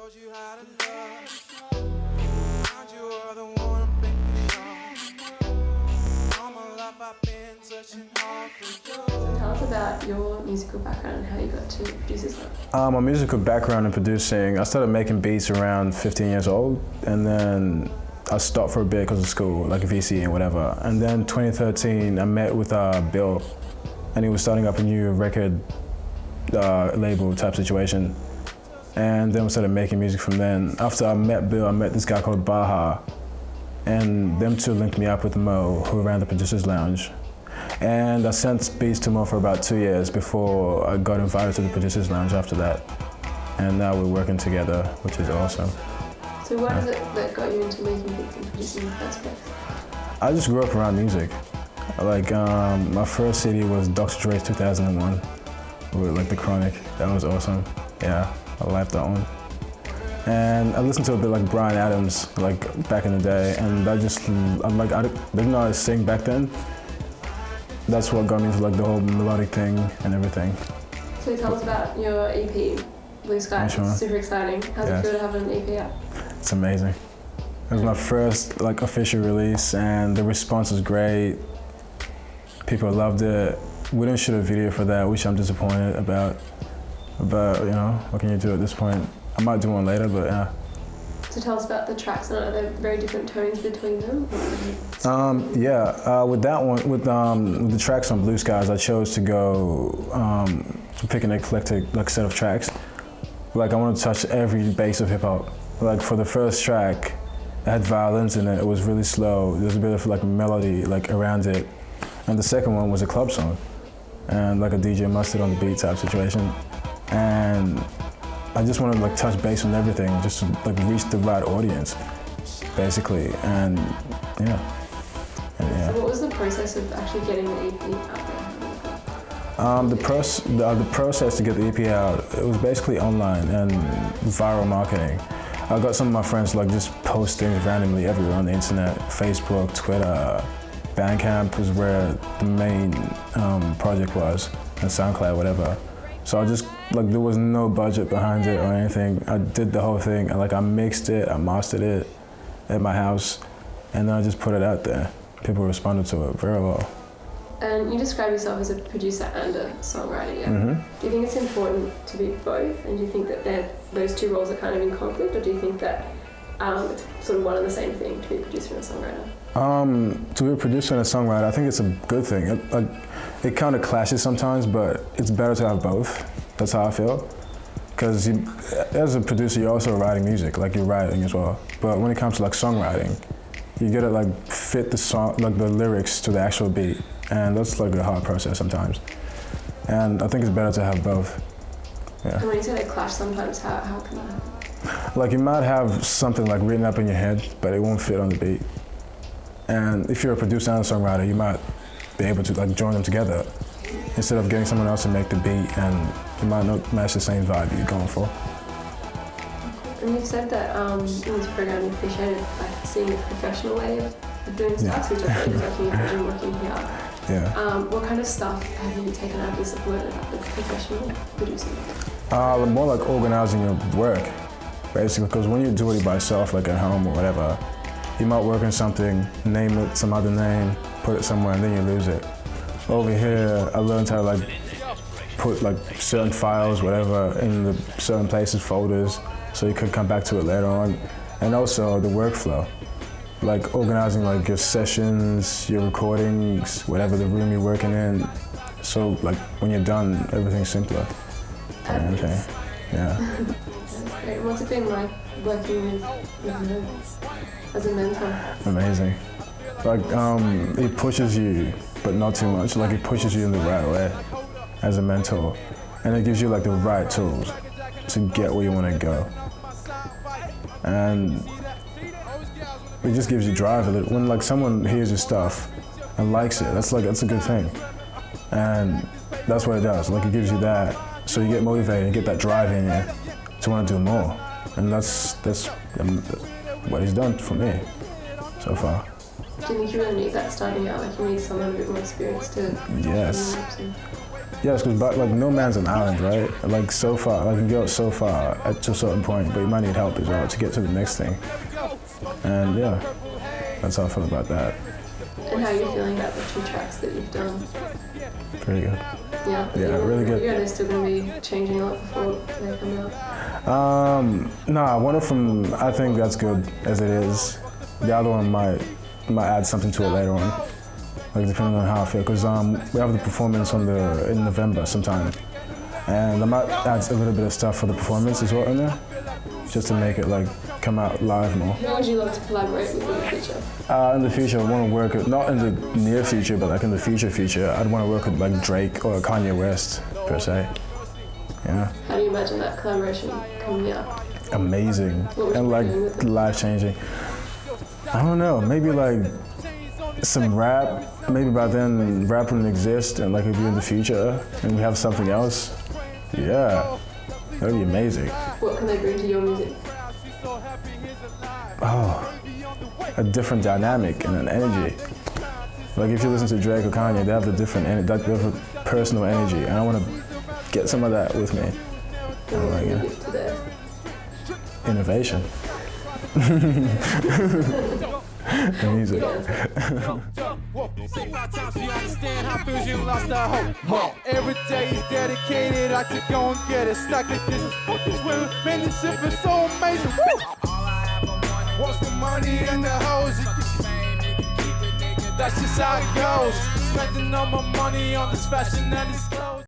showed you how to love. Found you were the one I'm thinking of. All my life I've been searching hard for you. So tell us about your musical background and how you got to produce this stuff. My musical background in producing, I started making beats around 15 years old, and then I stopped for a bit because of school, like a VC and whatever. And then 2013, I met with Bill, and he was starting up a new record label type situation. And then we started making music from then. After I met Bill, I met this guy called Baha, and them two linked me up with Mo, who ran the Producers Lounge. And I sent beats to Mo for about 2 years before I got invited to the Producers Lounge after that. And now we're working together, which is awesome. So what is it that got you into making beats and producing in the first place? I just grew up around music. Like, my first CD was Dr. Dre's 2001 with like The Chronic. That was awesome. Yeah, I liked that one. And I listened to a bit like Bryan Adams, like back in the day, and I didn't know how to sing back then. That's what got me into like the whole melodic thing and everything. So tell us about your EP, Blue Sky. Sure. It's super exciting. How's it feel to have an EP out? It's amazing. It was my first like official release, and the response was great. People loved it. We didn't shoot a video for that, which I'm disappointed about. But you know, what can you do at this point? I might do one later, but yeah. So tell us about the tracks, and are there very different tones between them? With that one, with the tracks on Blue Skies, I chose to go to pick an eclectic like set of tracks. Like I want to touch every base of hip hop. Like for the first track, it had violins in it. It was really slow. There's a bit of like melody like around it. And the second one was a club song, and like a DJ Mustard on the beat type situation. And I just wanted to like touch base on everything, just to like reach the right audience, basically. And yeah. So what was the process of actually getting the EP out there? The process to get the EP out, it was basically online and viral marketing. I got some of my friends like just post things randomly everywhere on the internet, Facebook, Twitter, Bandcamp was where the main project was, and SoundCloud, whatever. So I just, like there was no budget behind it or anything. I did the whole thing, and like I mixed it, I mastered it at my house, and then I just put it out there. People responded to it very well. And you describe yourself as a producer and a songwriter, yeah? Mm-hmm. Do you think it's important to be both? And do you think that those two roles are kind of in conflict, or do you think that it's sort of one and the same thing to be a producer and a songwriter? To be a producer and a songwriter, I think it's a good thing. It kind of clashes sometimes, but it's better to have both. That's how I feel. Because as a producer, you're also writing music, like you're writing as well. But when it comes to like songwriting, you gotta like fit the song, like the lyrics to the actual beat. And that's like a hard process sometimes. And I think it's better to have both. Yeah. And when you say they clash sometimes, how can that happen? Like you might have something like written up in your head, but it won't fit on the beat. And if you're a producer and a songwriter, you might be able to like join them together instead of getting someone else to make the beat, and you might not match the same vibe you're going for. And you've said that in this program you appreciated like seeing a professional way of doing stuff, which I think is working in prison, working here. Yeah. What kind of stuff have you taken out of this learning about the professional producing? More like organizing your work, basically, because when you do it by yourself, like at home or whatever, you might work on something, name it some other name, put it somewhere, and then you lose it. Over here, I learned how to like put like certain files, whatever, in the certain places, folders, so you could come back to it later on. And also the workflow, like organizing like your sessions, your recordings, whatever the room you're working in. So like when you're done, everything's simpler. Okay. Yeah. That's great. What's it been like working with you as a mentor? Amazing. Like it pushes you, but not too much. Like it pushes you in the right way as a mentor, and it gives you like the right tools to get where you want to go. And it just gives you drive a little. When like someone hears your stuff and likes it, that's a good thing. And that's what it does. Like it gives you that, so you get motivated and get that drive in you to want to do more. And that's what he's done for me so far. Do you think you really need that starting out? Like you need someone a bit more experienced to... Yes. Yes, because like no man's an island, right? Like so far, like you can go so far to a certain point, but you might need help as well to get to the next thing. And yeah, that's how I feel about that. And how are you feeling about the 2 tracks that you've done? Pretty good. Yeah? Yeah, really good. Yeah, they're still going to be changing a lot before they come out. One of them, I think that's good as it is. The other one might add something to it later on, like depending on how I feel. Because we have the performance in November sometime, and I might add a little bit of stuff for the performance as well in there, just to make it like come out live more. Who would you love to collaborate with in the future? In the future, I want to work with, not in the near future, but like in the future, I'd want to work with like Drake or Kanye West per se. Yeah. How do you imagine that collaboration coming out? Amazing and like life changing. I don't know, maybe like some rap. Maybe by then rap wouldn't exist, and like if you're in the future and we have something else, yeah, that'd be amazing. What can they bring to your music? Oh, a different dynamic and an energy. Like if you listen to Drake or Kanye, they have a different energy, they have a personal energy, and I want to get some of that with me. What yeah. to their Innovation. The music. So 5 times you understand how feels you lost the hope. Every day is dedicated, I could go and get a stack of this. Fuck this women, man, this shit is so amazing. Woo! What's the money and the hoes? That's just how it goes. Spending all my money on this fashion and this clothes.